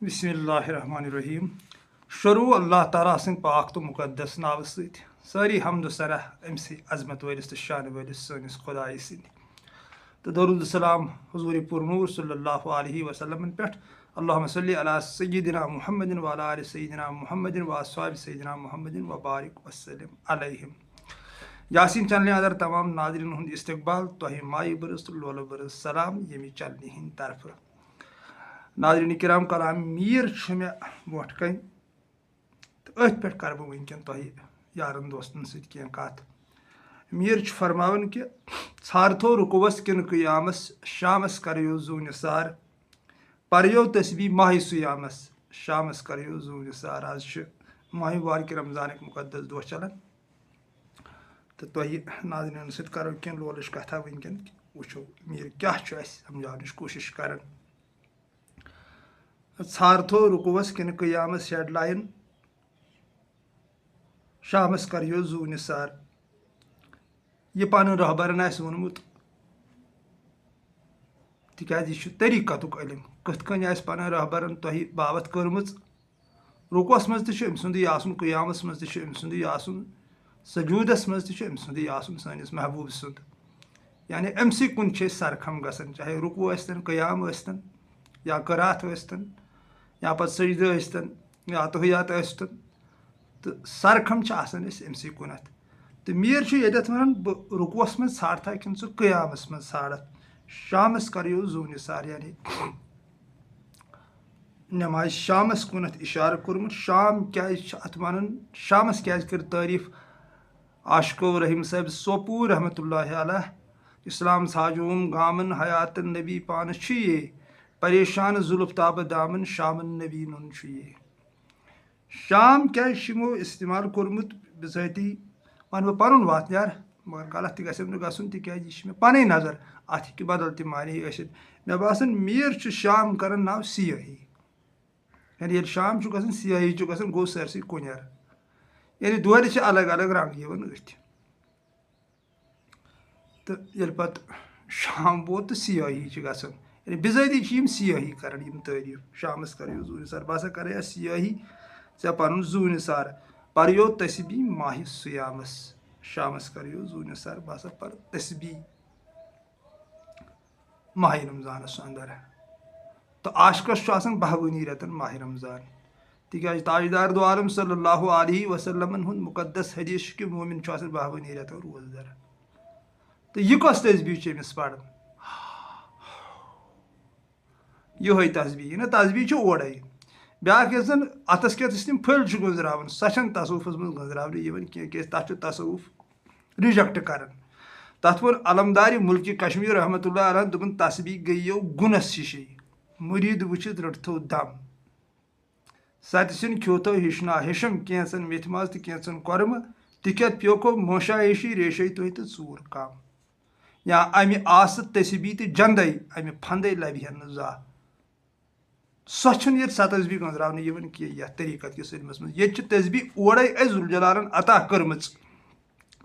बिस्मिल्लाहिर्रहमानिर्रहीम। शुरू अल्लाह ताला सं पाक तो मुकद्दस नाव सत सारी हमद सरह अमस अजमत वलिस तो शान वलिस सनिस खुदाय सद तो दरूद सलाम हुजूर पुरनूर सल्लल्लाहु अलैहि वसल्लम पे अल्लाहुम्मा सल्लि अला सय्यिदिना मुहम्मदिन व अला आलि सय्यिदिना मुहम्मदिन व अस्हाबि सय्यिदिना मुहम्मदिन व बारिक वसल्लम अलैहिम। यासीन चैनल अंदर तमाम नाज़रीन हुंद इस्तकबाल तोह माय बरस तो लोल बरस सलाम यमी चैनल हिंद तरफ। नाज़रीन किराम कलाम मीर मे ब्रोट कन तो अथ पे कर बह वनकन तह यारन दोस्तन सह कत। मीर फरमान कि छारथो रुकुवस किन क़यामस शामस करो जू निसार पर्यो तस्बी माह सुयामस शामस करो जू निसार। आज माह मुबारक रमज़ान मुकद्दस दह चलान तो तह नाज़रीन सह करो कह लोलच कथा वनकन वो मीर क्या समझान कोशिश कर। छारथो रुकुवस किन क़यामस हेडलाइन शामस करो जू निसार। यह पन रहबरन वोनमुत तिकाज यह तरीक़तुक इल्म कथ कन पन रहबरन तह बावत कर्म। रुकुवस मज तम सुंदे आसन क़यामस मज तम सुंदे आसन सजूदस मज तम सुंदे आसन सनिस महबूब सुंद यानी अमसी कुन सरखम गसन चाहे रुकू स्तन क़याम स्तन या करात स्तन या पत सजद स्तन या तहियात स्तन तो सरखम अमसी कुनत। तो मीर ये वन रुकुवस मज छाड़था कि क़यामस मज छाड़त शामस करो जू निसार यानी नमाज शामस कुनत इशार कोर्मुत। शाम क्या अत वन शामस क्या कर तारीफ आशिको रहीम साहब सोपूर रहमतुल्लाहि अलैह इस्लाम साजूम गामन हयात नबी पान ये परेशान जुल्फ ताब दामन शामन नबी नुन ये। शाम क्या इस्तेमाल कोर्मुत बिजाती वन बह पन वात यार मगर गलत तम गसन तिज मे पन नजर अत कि बदल त मानी मे बासान मीर शाम कर नाव सियाही यानी ये शाम गसन सियाही गसन गो सरसी कुनर यानी दोहर अलग अलग रंग अथ तो ये पत शाम वोत तो सियाही गसन यानी बिजाती सियाही कर तारीफ शामस करो जू निसार बह कर सियाही ऐ पन जू निसार पर्यो तस्बी माह सुयामस शामस करो जू निसार बह पर तस्बी माह रमज़ानस अंदर। तो आशकस बहवनी रतन माह रमज़ान तिकाज ताजदार दो आलम सल्लल्लाहु अलैहि वसल्लम हुंद मुकद्दस हदीस कि मोमिन बहवनी रतन रोजदर। तो यह कस तस्बी अमिस पढ़ ये तस्बी ना तस्बी ओड़े ब्याक जन अतस क्या तम फल गुजरावन सह तसवुफस मज गुजरावन कह तसवुफ रिजेक्ट कर तथ वो अलमदार मुल्क कश्मीर रहमतुल्लाह अलैह दोपन तस्बी गयो गुनस हिशे मुरीद वुचित रटथो दम सतसिन खोतो हिशना हिशम कैसन मेथ मज तो कैसन कर्म तिकत प्योको मोशा हिशी रेशे तो चूर कम या अमि आस तस्बी तो जंद अमि फंद लबहन जा सह ये तस्बी गुजरावन कह तरीक़त किस इल्मस मज ये तस्बी ओड़े जुल जलालन अता कर्म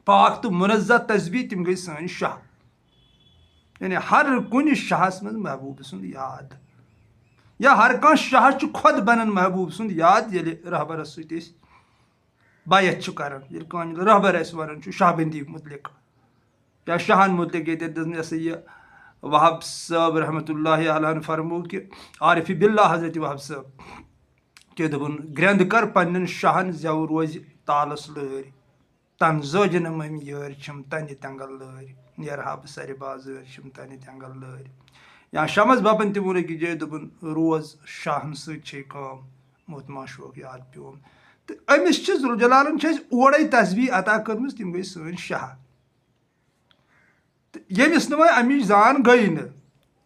पाक तो मुनज़्ज़ह तस्बी तम गई सन शाह यानी हर कुन शाहस मज महबूब सुंद याद या हर कह शाह खुद बनन महबूब सुंद याद ये रहबरस सत बैत कर रहबर वन शाहबंदी मुतलिक या शाहन मुतलिक ये वहाब साहब रहमतुल्लाहि अलैह फरमो कि आरिफ बिल्ला हजरत वहाब साहब कि दोपन ग्रंद कर पन्न शाहन जव रोज तालस लर तन जोजन मम यर छम तन तंगल लर नेरहा बह सर बाजर छम तन तंगल लर या शमस बाबन त वो कि जे दोपन रोज शाहन सम मोत माशोक याद प्योम। तो अमिस जुल जलालन ओड़े तस्बी अता कर्म तम गई सन शाह। तो यमिस न अमिच जान गई न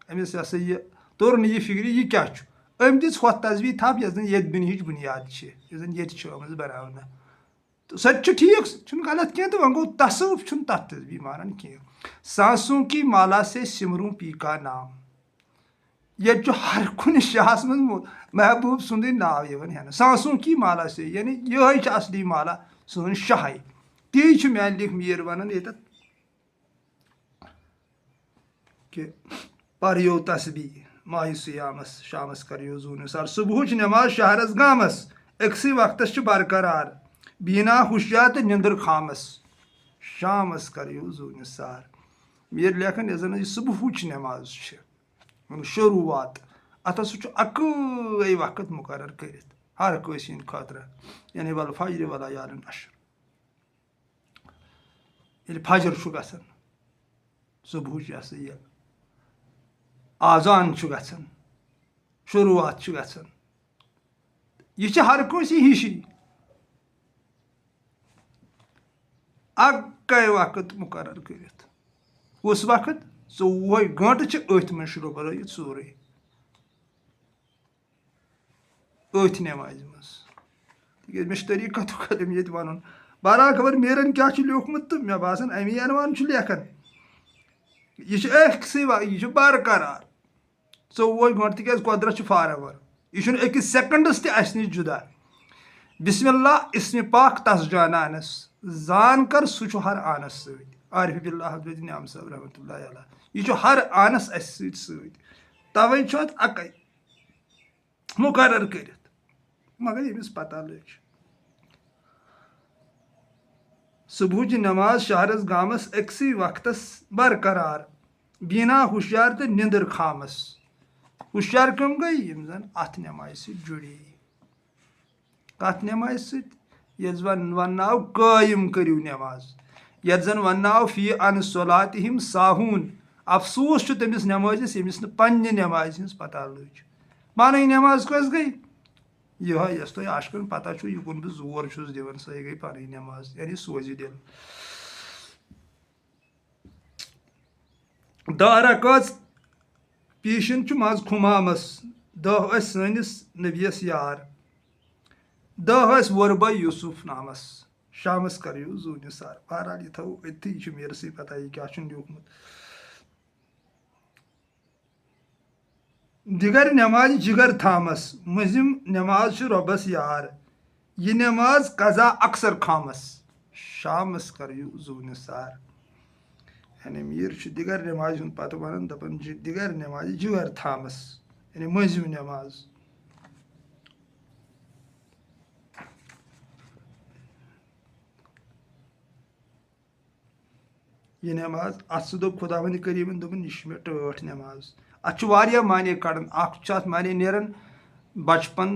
अमिस यह तोर न यह फिक्र यह क्या अम दिस हथ तस्बी थप यह ये दुनिया बुनियाद ये बना तो सह ठीक गलत कह तो वह गो तसव्वुफ तथ तस्बी मानन कह। सांसों की माला से सिमरूं पी का नाम ये हर कुन शाहस मज महबूब सुंद नाव हेन सांसों की माला से यानी यह असली माला सन शाह ती मैन लिख मीर वन ये कि पर्यो तस्बी माह सियामस शामस करियो जू निसार सुबह नमाज शहरस गामस अक्सी वक्तस बरकरार बीना हुशियार तो निंदर खामस शामस करियो जू निसार मीर लेखन यह सुबह नमाज शुरुआत अत अक वक्त मुकर कर हर कसिन खतर यानी वल फजर वला यालन अशर ये फजर गसन सुबह यह आजान गसन शुरुआत गसन यह हर कस हिशी अक वक्त मुकर कर उस वक्त 24 घंटे अथ में शुरू बरत सोरे अथ नमाज मज मे तरीका तो कदम ये वन बहरहाल खबर मेरन क्या लिखमुत तो मे बासान अमी अनवान लेखन यह यह बरकरार 24 घंटे तिक कुदरत फारवर यह अकिस सेकंडस तस नश जुदा बिस्मिल्लाह इस्म पाक तस जानस जान कर सह हर आनस आरिफ बिल्लाह हजरत न्याम साहब रहमतुल्लाह अलैह यह हर आनस तवे अक मुकर कर मगर यमिस पता लग सुबह नमाज शहरस गामस अक्सी वक्तस बरकरार बीना हुशियार तो निंदर खामस हुशियार कम गई यम जन अथ नमाज जुड़ी कथ नमाज वनाव कायम करियो नमाज यत जन वनाव फी अन सलातिहिम साहून अफसोस तमिस नमाजिस यमिस न पन्ने नमाज हिंस पता लग पानी नमाज कस गई यह यस तुम आशकन पता यह कुन बह जोर दिवन सह गई पानी नमाज यानी सोज दिल 10 रकात पीशन मज खुमामस 10 सनिस नबियस यार 10 वरबा यूसुफ नामस शामस करियो जू निसार बहरहाल यह थो अथी मेरे से पता यह क्या लिखमुत दिगर नमाज जिगर थामस मजिम नमाज रबस यार यह नमाज कज़ा अक्सर खामस शामस करियो जू निसार यानी मीर दिगर नमाज पत वन दपन दिगर नमाज जिगर थामस यानी मजिम नमाज यह नमाज अत दोप खुदावंद करीमन दोपन यह मे टठ नमाज अत माने कड़न अत माने नेरन बचपन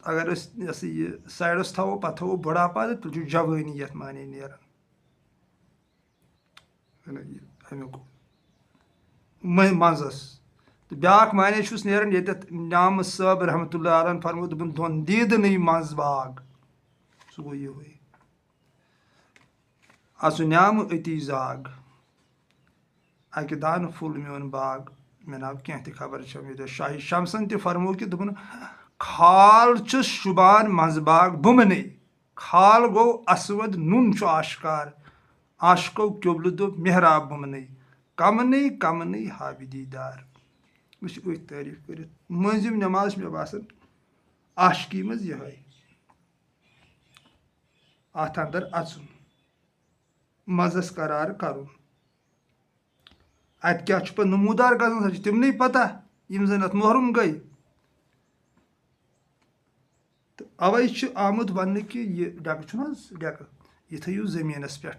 अगर यह साइडस थो पे थो बुढ़ापा तो जवानी ये माने नेरन अमुक मजस तो ब्याक माने नेरन ये न्याम साहब रहमतुल्लाह अलैह फरमो दोपन दोन दीदन मज बाग सह गो ये असु न्याम अति जाग अक दान फुल मोन बाग मे नाव कह खबर शाही शमसन त फरमो कि दोपन खाल शुबान मजबाग बुमने खाल गो असवद नुन आशकार आशको क्योबल दो मेहराब बुमने कमन कमन हाबिदीदार वह तारीफ कर मजिम नमाज मे बासन आशकी मज यह अत अंदर अचुन मजस करार करुन अत क्या पे नमूदार गसन तिमन पता यम जन अत मोहरुम गई तो अवे आमुद वन कि यह डेक डेक यह थो जमीनस पे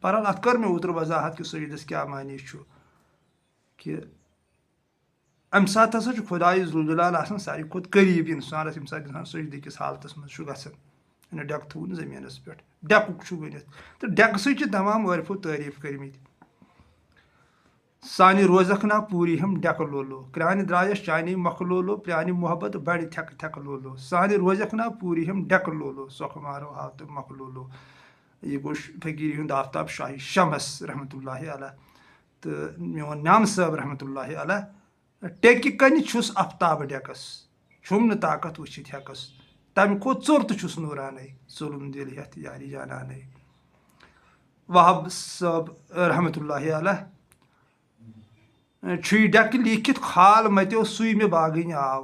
बहरहाल अत कर मे ओतर वजाहत कि सईदस क्या मानी कि अम सात हसा खुदाई जुलजलाल आसान सारी खुद करीब इंसानस यम सात इंसान सजदे किस हालतस मज गसन डेक थो जमीनस पे डेकुक वन तो डेक सह तमाम वारिफो तारीफ करमत सानि रोजक ना पूरी हम डेक लोलो क्रान द्रायस चानी मख लोलो प्रानी मोहब्बत बड़ थक थक लोलो सानि रोजक ना पूरी हम डेक लोलो सोख मारो हाव तो मख लोलो यह गो फकीर हुंद आफ्ताब शाही शमस रहमतुल्लाह अलैह तो मोन नाम साहब रहमतुल्लाह अलैह टेकि कन छुस आफ्ताब डेकस छुम न ताकत वचित हेकस तम खोत चोर तो नूरान जुल्म दिल हेत यारी जानान वहाब साहब रहमतुल्लाह अलैह डेक लिखित खाल मतो सुई मे बागन आव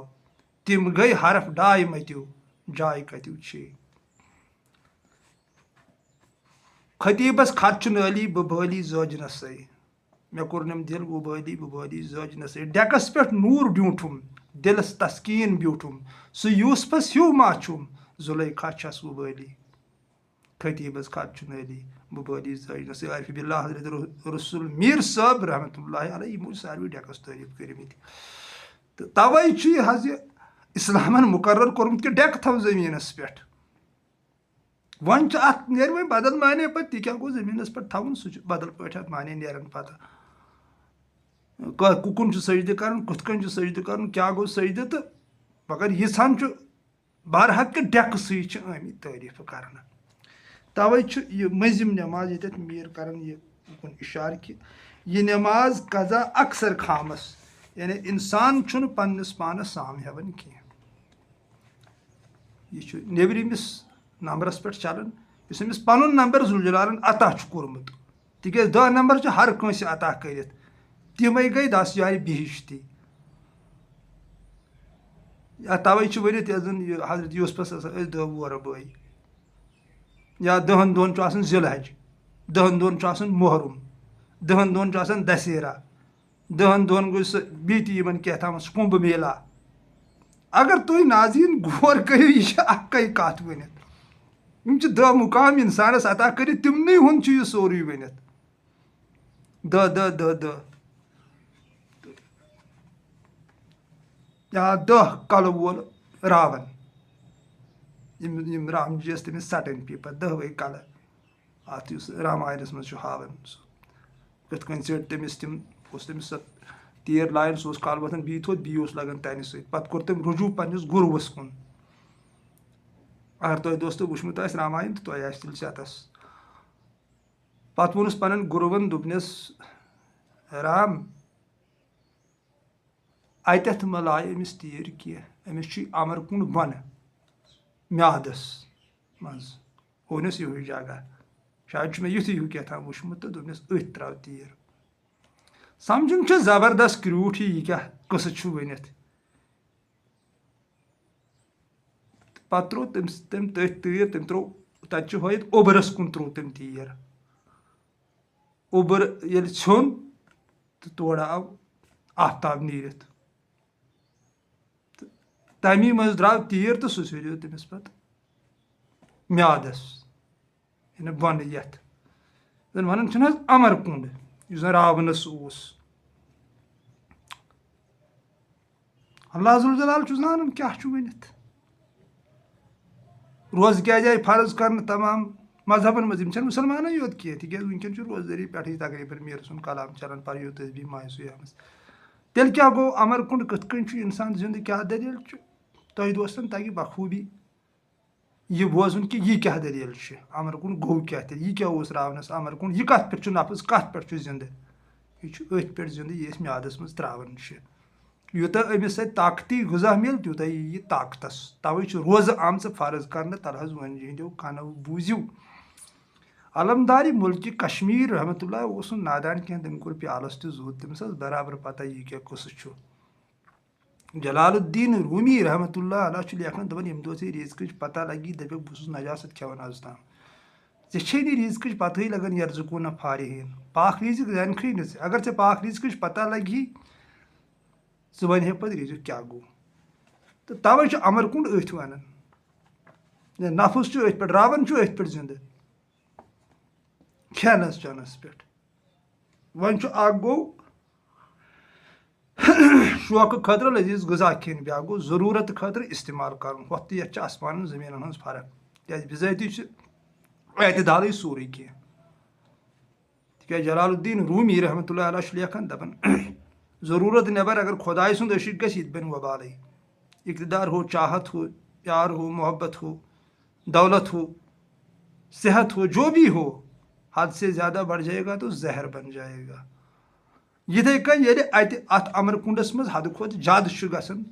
तिम गई हरफ डाय मतो जाय कतो खतीबस खत अली बबाली जोजनस मे कोर्नम दिल वबाली जज डेकस पे नूर ब्यूठुम दिलस तस्कीन ब्यूठुम सह यूसुफस ह्यू मा छुम जुलैखा छस वबाली खतीबस खत अली वबाली जज आरिफ बिल्ला हजरत रसूल मीर साहब रहमतुल्लाह अलैह यमो सारे डेकस तारीफ करमित तो तवे इस्लामन मुकर्रर कोर्मुत कि डेक थव जमीनस पे वन अत नेर वह बदल माने पे ती क्या गो जमीनस पे थवन सह बदल पे माने नेरन पता कुकुन सजद कर कुथन सजद कर क्या गो सजद तो मगर यीसान बरहक डेक सत आमित तारीफ कर तवे मजिम नमाज ये मीर कर उन इशार कि यह नमाज कज़ा अक्सर खामस यानी इंसान पन्नस पानस साम हेवन कह यह नेबरिमिस नंबरस पे चलान अमिस पन नंबर जुलजलालन अता कोर्मुत तिक 10 नंबर हर कंस अता कर तमें गई 10 जाए बिहिश्ती तवे वनित हजरत यूसुफस 10 वोर बई या 10 दोन जिलहज 10 दोन मुहर्रम 10 दोन दशहरा 10 दोन गो बीती क्या था कुंभ मेला अगर तुम नाजीन गौर करो यह अक्कई कत वनित 10 मुकाम इंसानस अता कर तिमन हुंद यह सोरे वनित 10 या 10 कल वोल रावन राम जी तमिस सटन पी पे 10 वे कल अत रामायणस मज हावन कथ चट तमिस तमिस तीर लाइन सह कल वथन बी थोत बी लगन तन सत कोर तम रुजू पन्निस गुरुवस कुन अगर तुम दोस्तों वुचमुत रामायण तो तुम तेल चतस पत वोनस पन गुरुवन दोपनस राम अतथ म लाय अमिस तीर कह अमिस अमर कुंड बन म्यादस मज वोनस यह जगह शायद मे युथ ह्यू क्या वुचमुत तो दोपनस अथ त्राव तीर समझुन जबरदस्त क्रूठ यह क्या कस वनित पे त्रो तम तीर तम त्रो तत हत ओबरस कुन त्रो तम तीर ओबर ये ोन तो तोड़ आव आफ्ताब नीरत तमी मज द्राव तीर तो सह सिरियो तमिस पे म्यादस यानी बन यथ जन वन अमर कुंड यह रावणस अल्लाह जुल जलाल जान क्या वनित रोज क्या जाए फर्ज कर तमाम मजहबन मज मुसलमान योत कह तिक वनकन रोजदारी पे तकरीबन मीर सुन कलाम चलान पर तस्बी मायसूम तेल क्या गो अमर कुंड कथ इंसान जिंद क्या दलील तुम दोस्तन तक बखूबी यह बोजन कि यह क्या दलील अमर कुंड गो क्या तेल यह क्या रावनस अमर कुंड यह कत पे नफस कत पे जिंद यह अथ पे जिंद यह म्यादस मज त्रावन यूत अमिस ताकती गुजा मिल तूत यह ताकतस तवे रोज आम फर्ज कर तल वन जो कनो बूझू अलमदारी मुल्क कश्मीर रहमतुल्लाह नादान कह तम कोर प्यालस तूत तमिस बराबर पता यह क्या कस जलालुद्दीन रूमी रहमतुल्लाह अलैह लेखन दपान यम दो रिजक पता लगी दप बस नजासत खेवान आज ताम ऐ रिजक पत लगन यरजुकू न फारिहीन पाक रिजक जानखी न अगर ऐ पाक रिजक पता लगी सह वन पे रिजक क्या गो तो तवे अमर कुंड अथ वन नफस अथ पे रावन अथ पे जिंद खेनस चनस पे वन गो शौक खतर लजीज गजा खेन ब्या गो जरूरत खतर इस्तेमाल कर ये आसमान जमीन हज फर्क क्या बिजाती एतदाल सोरे कह ती जलालुद्दीन रूमी रहमतुल्लाह अलैह लेखन दपन जरूरत नबर अगर खुदाई सुंद अशिक गि बन वबाल इकतदार हो चाहत हो प्यार हो मोहब्बत हो दौलत हो सेहत हो जो भी हो हद से ज़्यादा बढ़ जाएगा तो जहर बन जाएगा ये कन अत अमर कुंडस मज हद खुद ज्यादा गसन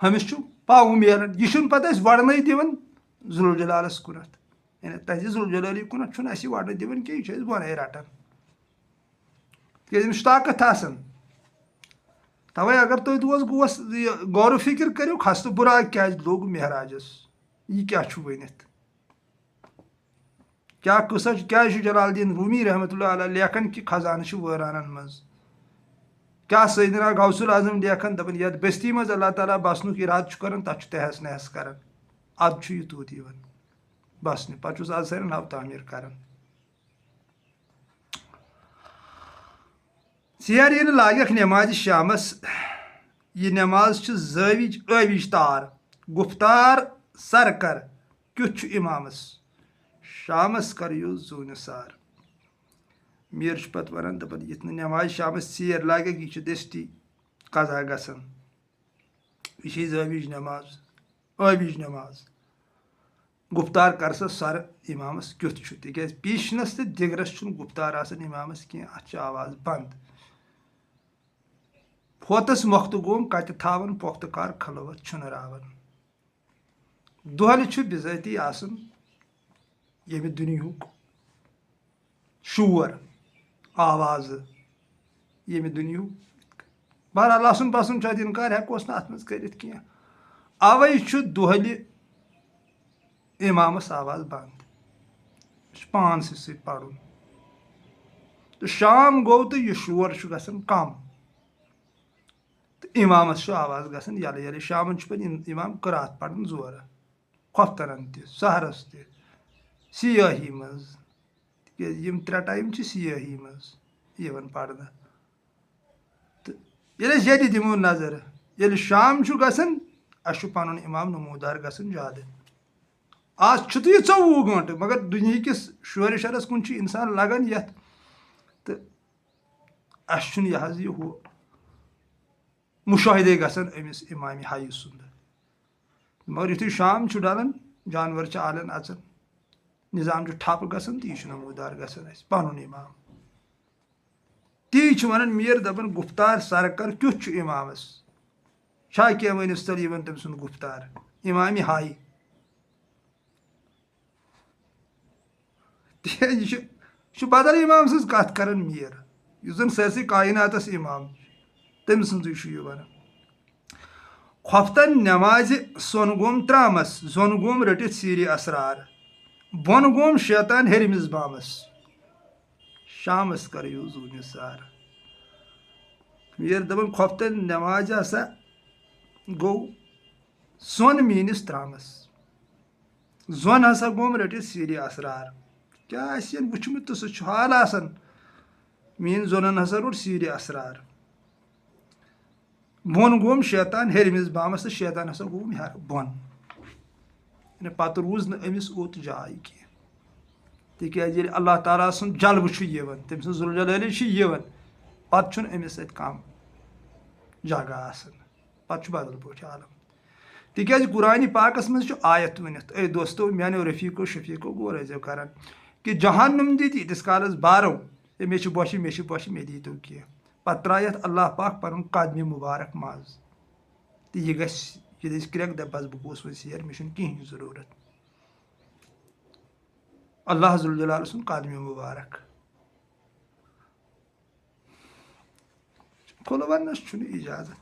हमिस पाव मिलान यह पे वड़न दिवन जुल जलालस कुनत यानी तज जुल जलाली कुनत वड़न दिवन कह यह वन रटान तमिस ताकत तवे अगर तुम दोस गौर फिक्र करो खस्त बुरा क्या लोग महराजस यह क्या वनित क्या कसा क्या जलालुद्दीन रूमी रहमतुल्लाह अलैह लेखन कि खजान वरानन मज क्या सैदना गौसुल आजम लेखन दपन यथ बस्ती मज अल्लाह ताला बसनुक इराद कर तथ तहस नहस कर अद यूत बसने पे आज सारे नव तामीर कर सेर ये लाग नमाज शामस यह नमाज जविज अविज तार गुफ्तार सरकर क्युथ इमामस शामस कर जून सार मीर पे वन दपान ये नमाज शामस सेर लाग यह दस्ती कजा गसन यह जविज नमाज अविज नमाज गुफ्तार कर सा सर इमामस क्युथ तिक पीशनस तो दिगरस गुफ्तार आसान इमामस कह अत आवाज बंद फोतस मोख्त गोम कत थावन पोख्तकार खलवत छुनरावन दुहल बिजती आसन ये दुनियुक शोर आवाज ये दुनियुक बहरहाल आसन बसन इनकार हेकोस ना अत मज करित कह अवै दुहल इमामस आवाज बंद पान सत पढ़ुन तो शाम गो तो यह शोर गसन कम तो इमामस आवाज गसन यल यल शाम पे इमाम करात पढ़न जोर खोफ्तरन सहरस सियाही मज त्रे टाइम सियाही मज पढ़न तो ये दिमो नजर ये शाम गसन अस पन इमाम नमूदार गसन ज्यादा आज तो यह 24 घंटे मगर दुनिया किस शोर शरस कुन इंसान लगन ये तो अस यह मुशाहिदे गसन अमिस इमाम हाई सुंद मगर यु शाम डालान जानवर आलन अचन निज़ाम ठप गसन तो यह नमूदार गसन पन इमाम ती वन मीर दपन गुफ्तार सरकर क्युथ इमामस शा क्या वनिस तल तम सुन गुफ्तार इमाम हाई यह बदल इमाम सज कत कर मीर जन सरसी कायनातस इमाम तम सज वन खोफ्तन नमाज सोन गोम त्रामस जोन गोम रटित सीरी असरार बोन गोम शैतान हेरमिस बामस शामस कर जून सार मीर दपन खोफ्तन नमाज हसा गो सोन मीनिस त्रामस जोन हसा गोम रटित सीरी असरार क्या वुचमुत तो सह हाल आसन मीन जोनन हसा रोट सीर असरार बोन गोम शैतान हेरमिस बामस तो शैतान हसा गोम हेर बोन पत रूज नमिस ओत जाय कह तिकाज अल्लाह ताला सुन जल्ब तम सुन जुल जलाली पत अमिस कम जगह आसन पत बदल पे आलम तिकाज कुरान पाकस मज आयत वनित ए दोस्तों मानो रफीको शफीको गो रजो कर कि जहन्नुम दी यीतिस कालस बारो मे बोश मे दी तो कह पे त्रायत अल्लाह पाक पन कदम मुबारक मज तो यह गि क्रैक दस बह गोस वो सेर मे कहें जरूरत अल्लाह जुल जलाल सुन कदम मुबारक खुल वनस इजाजत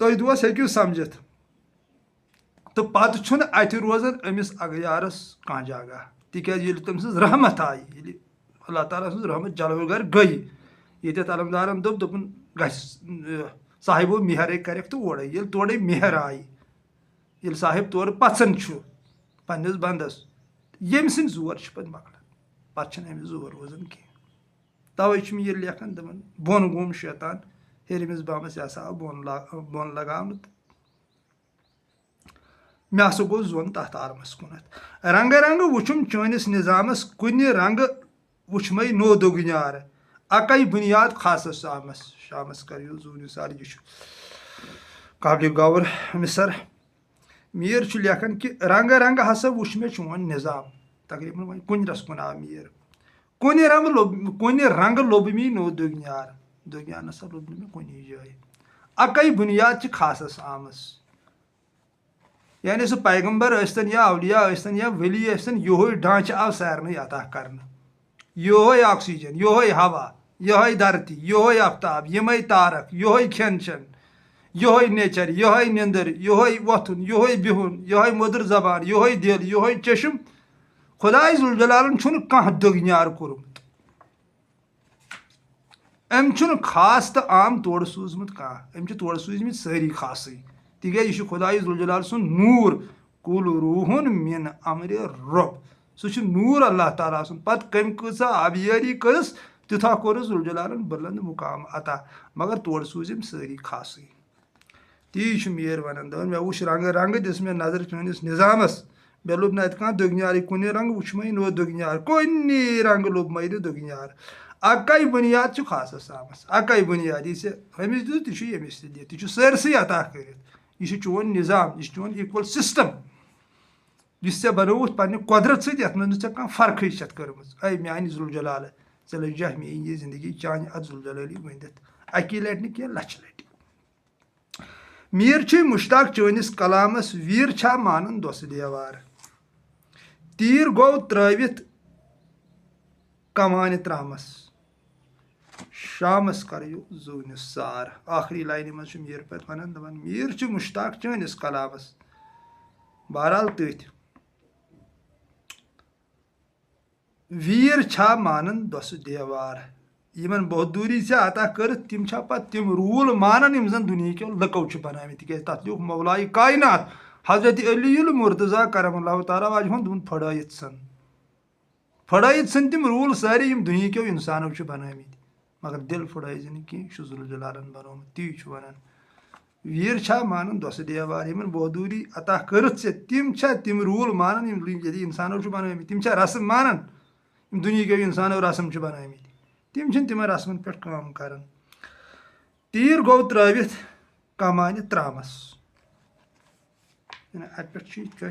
तुम दोस्त हेकू समझित तो पत अत रोजान अमिस अगयारस कह जगह तिकाज तम सज रहमत आई अल्लाह ताला सज रहमत जलवगर गई ये अलमदारन दोपन साहिबो मेहर कर तो ओड़े ये तोड़े मेहर आई ये साहिब तौर पचन पन्नस बंदस यम सद जोर पे मकलान पे अमिस जोर रोजान कह तवे यह लेखन दपन बोन गोम शैतान हेरमिस बामस यह हसा बोन लगाव मे हसा गो जोन तथ आलमस कुनत रंग रंग वुचुम चनिस निजामस कुन रंग वुचम नो दोगुनार अकई बुनियाद खासस आमस शामस कर जून सार यह काबिल गौर मिसर मीर लेखन कि रंग रंग हसा वुच मे चोन निजाम तकरीबन कुन रस कुन आव मीर कुन रंग लोब मी नो दोगुनार दोगुनार नसा लोब मे कुन जाए अकई बुनियाद खासस आमस यानी सह पैगम्बर यस्तन या अवलिया यस्तन या वली यस्तन योह ढांच आव सारे अता कर योह ऑक्सीजन योह हवा योह धरती योह आफ्ताब यम तारक योह खेन चन यहोय नेचर, यहोय निंदर, यहोय वथुन, यहोय बिहुन, यहोय मधुर जबान, यहोय दिल, यहोय चशम। खुदाय जुल जलालन छुन कह दुगन्यार कोरमुत। अम छुन खास तो आम तोड़ सूझमुत कह, अम तोड़ सूझमित सारी खासै तिकज यह खुदाय जुल जलाल सुन नूर। कुल रूहुन मिन अमर रब, सह नूर अल्लाह ताला सुन। पत कम कसा आबियारी करस तिथा कोरस जुल जलालन बुलंद मुकाम अता, मगर तोड़ सूझम सारी खासै। ती मेर वन दन मे वुच रंग रंग दिस मे नजर चनिस निजामस। मे लोब ना कह दुगन्यार कुन रंग वुच मे नो दुगन्यार कुन रंग लोब मे दुगन्यार। अकै बुनियाद खासस आमस, अकै बुनियाद यह हमिस दित ती यमिस दित, यह सरसै अता कर। यह चोन निजाम, यह चोन इक्वल सिस्टम यह बनोवुत पन्ने कुदरत सत यथ मज कह फर्क छत कर्म। ऐ म्यान जुल जलाल ऐ लजा मे ये जिंदगी चान अत जुल जलाली वंदित अकी लट न लच लट। मीर मुश्ताक चनिस कलामस वीर छा मानन दोस देवार। तीर गो त्रवित कमान त्रामस, शामस कर जून सार। आखिरी लाइन मज मीर पे वन दपान मीर मुश्ताक चनिस कलामस। बहरहाल तथ वीर छा मानन दोस देवार। यमन बहादुरी से अता कर तिम तिम रूल मानन यम जन दुनिया के लको बनामित तिक तथ लिख मौलाए कायनात हजरत अली मुर्तजा करमल्लाहु ताला वाजहन दुन फड़ाइत सन तिम रूल सारे यम दुनिया के इंसानों बनामित, मगर दिल फड़ाइजन कह जुल जलालन बनोमुत। ती वन वीर छा मानन दोस देवार। यमन बहादुरी अता कर तिम रूल मानन यम इंसानों बनामित, तिम रस्म मानन यम दुनिया के इंसानों रस्म बनामित, तिम तिम रस्मन पे काम कर। तीर गो त्रवित कमान त्रामस, अत पे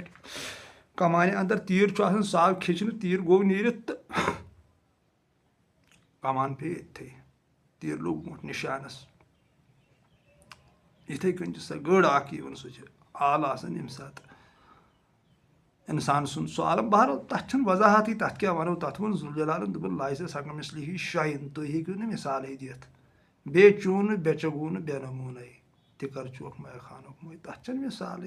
कमान अंदर तीर साव खिचन, तीर गो नीरित कमान पे थे, तीर लोग मोट निशानस। इथे कन सह गड़ सह आल आम सात इंसान सुन सह आलम। बहरहाल तथ वजाहत तथ क्या वनो, तथ वो जुल जलालन दोपन लाइसे सकम मिसलिही शाइन, तुम हेकू न मिसाल दित बे चून बे चगून बे नमून तिकर चौक मै खानुक मोय, तथ मिसाल।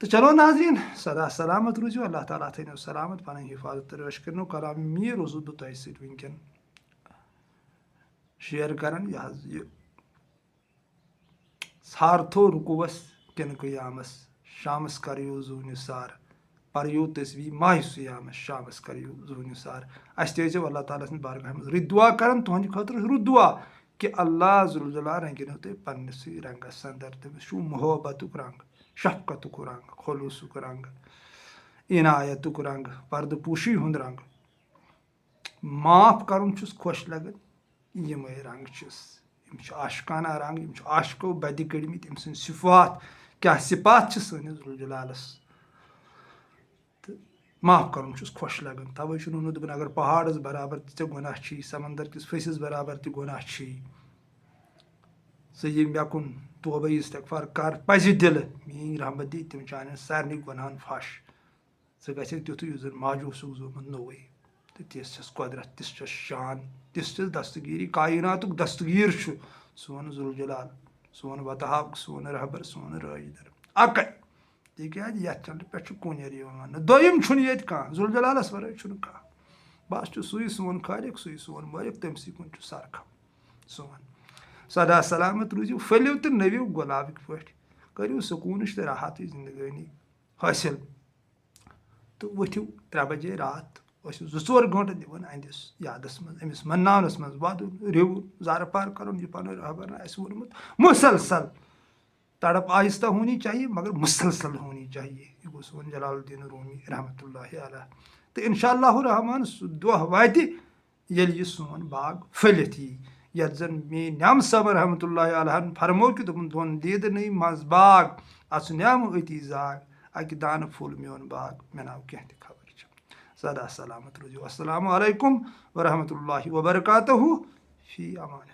तो चलो नाजरीन सदा सलामत रूजो, अल्लाह ताला थो सलामत, पन हिफाजत रश कर कलाम मीर रोजु बह तुह सत वनकन शेयर करान। यह सारथो रुकुवस किन क़यामस, शामस करियो जू निसार, परियो तस्वी माह सुयामस, शामस करियो जू निसार। अस तजो अल्लाह ताला सद बारगाह मज रुत दुआ करान तुहद खतर रुत दुआ कि अल्लाह जुल जलाल रंगिनो तुह पन्नस रंगस अंदर, तमिस मोहब्बतुक रंग, शफकतुक रंग, खुलूसुक रंग, इनायतुक रंग, पर्दपोशी हुंद रंग, माफ करुन छुस खुश लगन यमे रंग छुस। यम आशकाना रंग, यम आशको बद कड़मित, यम सन सिफात क्या सिपात सनिस जुल जलालस, तो माफ करुन छुस खुश लगन। तवे दोपन अगर पहाड़स बराबर ते गुनाह छी, समंदर किस फसिस बराबर ते गुनाह छी, सह मे कुन तोबा इस्तगफार कर पज दिल, मी रहमत दी तिम चान सारे गुनाहन फश। सह गि तुथ जन माजो सूजोमुत नोवे, तो तिस कुदरत, तिस शान, तिस दस्तगीरी, कायनातुक दस्तगीर सोन जुल जलाल, सोन वतहाब, सोन रहबर, सोन राजदर अकै। तिकज ये पे कुन वन दोम ये कह जुल जलालस वर कह, बस सू सोन खालिक, सू सोन मालिक, तमसी कुन सरखम सोन। सदा सलामत रूजो, फलो तो नवो गुलाब पे, करो सुकून तो राहत जिंदगानी हासिल, तो वथु 3 बजे रात 2-4 घंटे दिवन अहंदिस यादस मज, अमिस मनावनस मज वदुन रिवुन जार पार करुन, यह पन रहबर वोनमुत मुसलसल। तड़प आहिस्ता होनी चाहिए मगर मुसलसल होनी चाहिए। यह गो सोन जलालुद्दीन रूमी रहमतुल्लाहि अलैह। तो इंशाअल्लाह रहमान दुह वाति येल यह सोन बाग फलित यी, यथ जन मे न्याम साहब रहमतुल्लाहि अलैह फरमो कि दोन दीद नई मज बाग अस न्याम अति जाग, अकि दान फूल मोन बाग मे नाव कह खबर। सदा सलामत रूजो, अस्सलामु अलैकुम व रहमतुल्लाहि व बरकातहू, फी अमान।